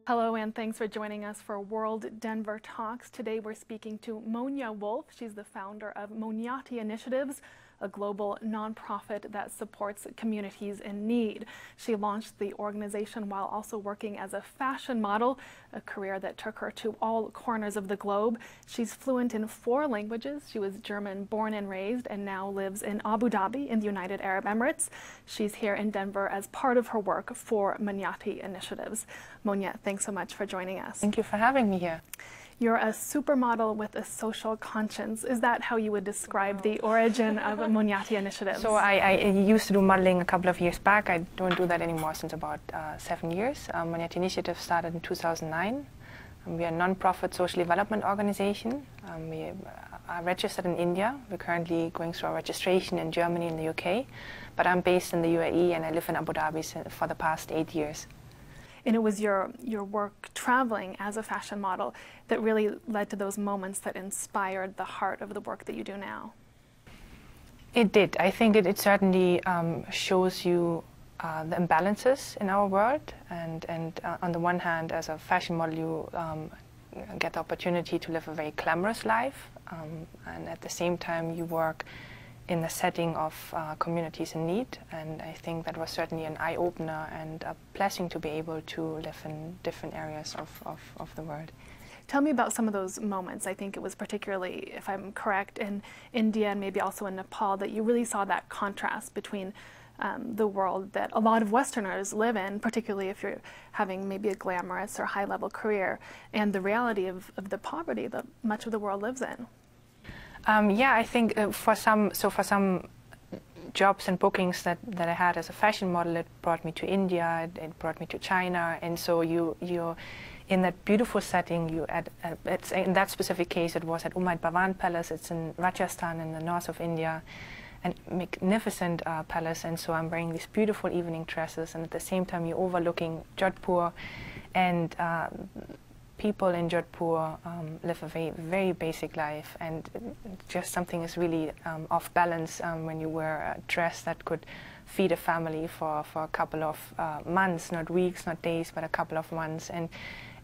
Hello, and thanks for joining us for WorldDenver Talks. Today we're speaking to Monja Wolf. She's the founder of Monyati Initiatives, a global nonprofit that supports communities in need. She launched the organization while also working as a fashion model, a career that took her to all corners of the globe. She's fluent in 4 languages. She was German born and raised and now lives in Abu Dhabi in the United Arab Emirates. She's here in Denver as part of her work for Monyati Initiatives. Monja, thanks so much for joining us. Thank you for having me here. You're a supermodel with a social conscience. Is that how you would describe the origin of Monyati Initiatives? So I used to do modeling a couple of years back. I don't do that anymore since about 7 years. Monyati Initiative started in 2009. We are a non-profit social development organization. We are registered in India. We're currently going through our registration in Germany and the UK. But I'm based in the UAE and I live in Abu Dhabi for the past 8 years. And it was your work traveling as a fashion model that really led to those moments that inspired the heart of the work that you do now. It did. I think it certainly shows you the imbalances in our world. And on the one hand, as a fashion model, you get the opportunity to live a very glamorous life. And at the same time, you work in the setting of communities in need, and I think that was certainly an eye-opener and a blessing to be able to live in different areas of the world. Tell me about some of those moments. I think it was particularly, if I'm correct, in India and maybe also in Nepal that you really saw that contrast between the world that a lot of Westerners live in, particularly if you're having maybe a glamorous or high-level career, and the reality of the poverty that much of the world lives in. Yeah, I think for some jobs and bookings that I had as a fashion model, it brought me to India, it brought me to China, and so you're in that beautiful setting. It's in that specific case, it was at Umayyad Bhawan Palace. It's in Rajasthan in the north of India, a magnificent palace. And so I'm wearing these beautiful evening dresses, and at the same time you're overlooking Jodhpur, and people in Jodhpur live a very, very basic life, and just something is really off balance when you wear a dress that could feed a family for a couple of months, not weeks, not days, but a couple of months.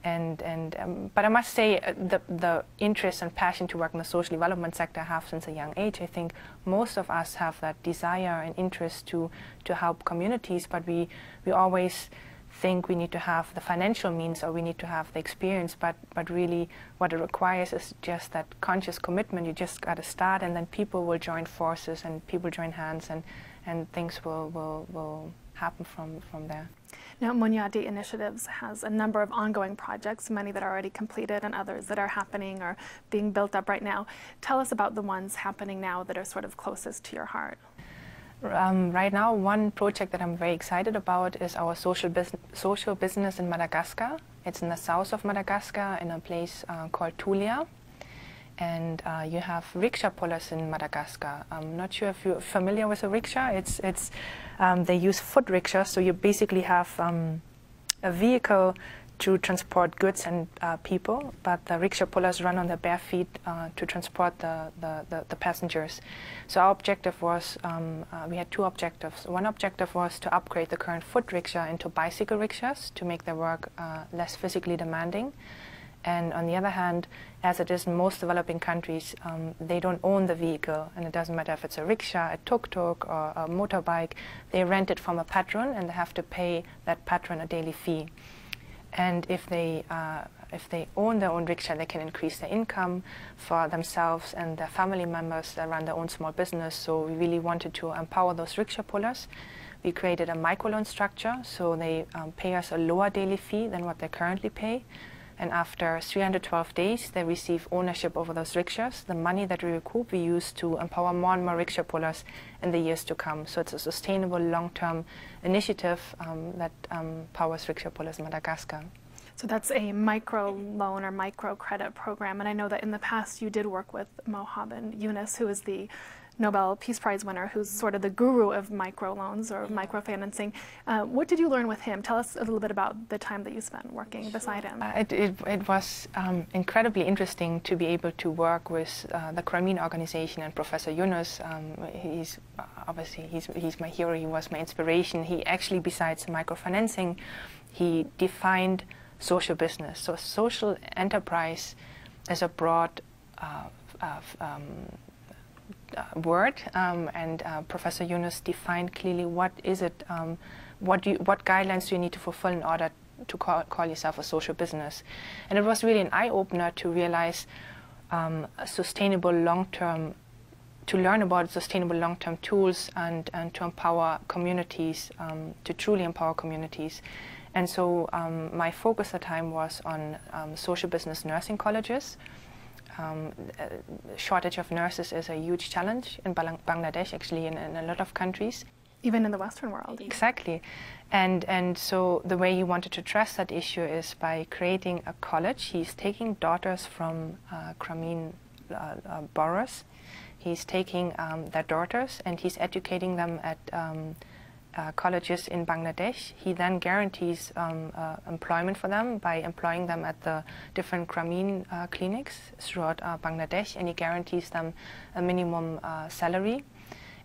But I must say the interest and passion to work in the social development sector I have since a young age. I think most of us have that desire and interest to help communities, but we always think we need to have the financial means or we need to have the experience, but really what it requires is just that conscious commitment. You just got to start, and then people will join forces and people join hands, and things will happen from there. Now, Monyati Initiatives has a number of ongoing projects, many that are already completed and others that are happening or being built up right now. Tell us about the ones happening now that are sort of closest to your heart. Right now, one project that I'm very excited about is our social business in Madagascar. It's in the south of Madagascar in a place called Tulia. And you have rickshaw pullers in Madagascar. I'm not sure if you're familiar with a rickshaw. They use foot rickshaws, so you basically have a vehicle to transport goods and people, but the rickshaw pullers run on their bare feet to transport the passengers. So our objective was, we had 2 objectives. One objective was to upgrade the current foot rickshaw into bicycle rickshaws to make their work less physically demanding. And on the other hand, as it is in most developing countries, they don't own the vehicle, and it doesn't matter if it's a rickshaw, a tuk-tuk, or a motorbike. They rent it from a patron, and they have to pay that patron a daily fee. And if they own their own rickshaw, they can increase their income for themselves and their family members that run their own small business. So we really wanted to empower those rickshaw pullers. We created a microloan structure, so they pay us a lower daily fee than what they currently pay. And after 312 days, they receive ownership over those rickshaws. The money that we recoup, we use to empower more and more rickshaw pullers in the years to come. So it's a sustainable, long-term initiative that powers rickshaw pullers in Madagascar. So that's a micro loan or micro credit program. And I know that in the past you did work with Yunus, who is the Nobel Peace Prize winner, who's sort of the guru of microloans or microfinancing. What did you learn with him? Tell us a little bit about the time that you spent working beside him. It was incredibly interesting to be able to work with the Crimean organization and Professor Yunus. He's my hero. He was my inspiration. He actually, besides microfinancing, he defined social business. So social enterprise is a broad word, and Professor Yunus defined clearly what is it, what guidelines do you need to fulfill in order to call yourself a social business. And it was really an eye-opener to realize sustainable long-term, to learn about sustainable long-term tools and to empower communities, to truly empower communities. And so my focus at the time was on social business nursing colleges. Shortage of nurses is a huge challenge in Bangladesh, actually in a lot of countries. Even in the Western world. Exactly. And so the way he wanted to address that issue is by creating a college. He's taking daughters from Grameen boroughs. He's taking their daughters and he's educating them at colleges in Bangladesh. He then guarantees employment for them by employing them at the different Grameen clinics throughout Bangladesh, and he guarantees them a minimum salary.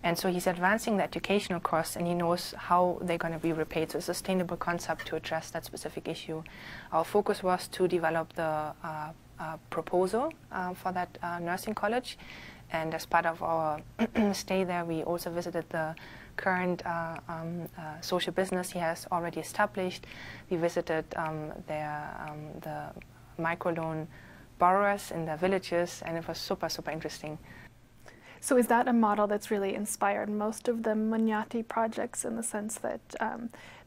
And so he's advancing the educational costs, and he knows how they're going to be repaid. So it's a sustainable concept to address that specific issue. Our focus was to develop the proposal for that nursing college. And as part of our stay there, we also visited the current social business he has already established. We visited the microloan borrowers in the villages, and it was super, super interesting. So is that a model that's really inspired most of the Monyati projects, in the sense that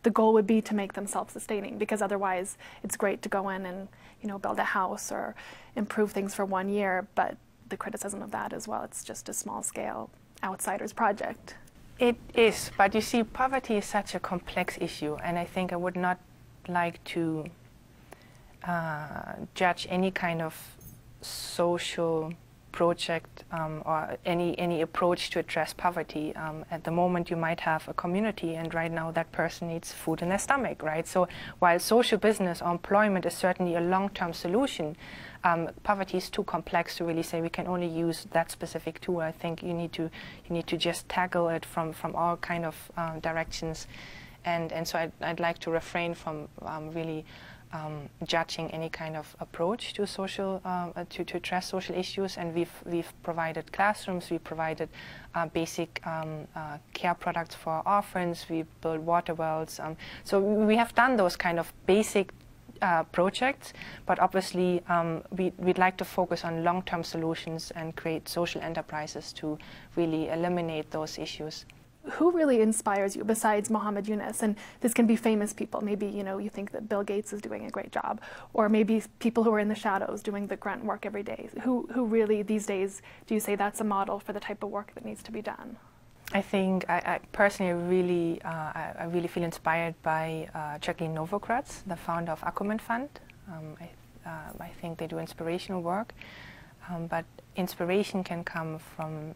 the goal would be to make them self-sustaining? Because otherwise it's great to go in and, you know, build a house or improve things for 1 year, but the criticism of that as well, it's just a small-scale outsider's project. It is, but you see, poverty is such a complex issue, and I think I would not like to judge any kind of social project or any approach to address poverty. At the moment you might have a community, and right now that person needs food in their stomach, right? So while social business or employment is certainly a long-term solution, poverty is too complex to really say we can only use that specific tool. I think you need to just tackle it from all kind of directions, and so I'd like to refrain from really judging any kind of approach to social to address social issues. And we've provided classrooms, we provided basic care products for orphans, we built water wells. So we have done those kind of basic projects, but obviously we'd like to focus on long-term solutions and create social enterprises to really eliminate those issues. Who really inspires you besides Mohammed Yunus? And this can be famous people. Maybe, you know, you think that Bill Gates is doing a great job, or maybe people who are in the shadows doing the grunt work every day. Who really these days do you say that's a model for the type of work that needs to be done? I think I personally I really feel inspired by Jacqueline Novogratz, the founder of Acumen Fund. I think they do inspirational work, but inspiration can come from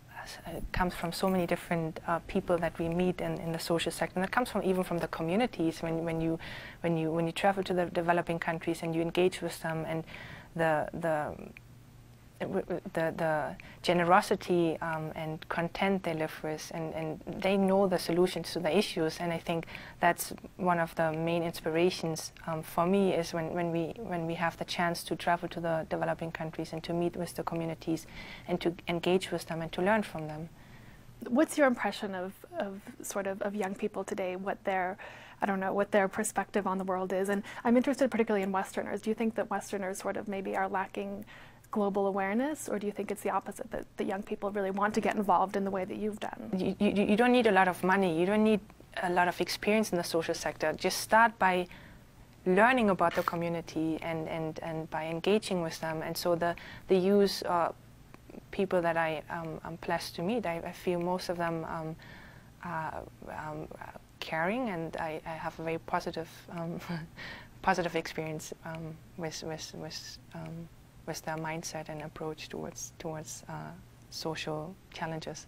comes from so many different people that we meet in the social sector, and that comes from even from the communities. When you travel to the developing countries and you engage with them, and the generosity and content they live with, and they know the solutions to the issues. And I think that's one of the main inspirations for me, is when we have the chance to travel to the developing countries and to meet with the communities and to engage with them and to learn from them. What's your impression of young people today, what their perspective on the world is? And I'm interested particularly in Westerners. Do you think that Westerners maybe are lacking global awareness, or do you think it's the opposite, that the young people really want to get involved in the way that you've done? You don't need a lot of money, you don't need a lot of experience in the social sector. Just start by learning about the community and by engaging with them. And so the youth people that I'm blessed to meet, I feel most of them are caring, and I have a very positive positive experience with their mindset and approach towards social challenges.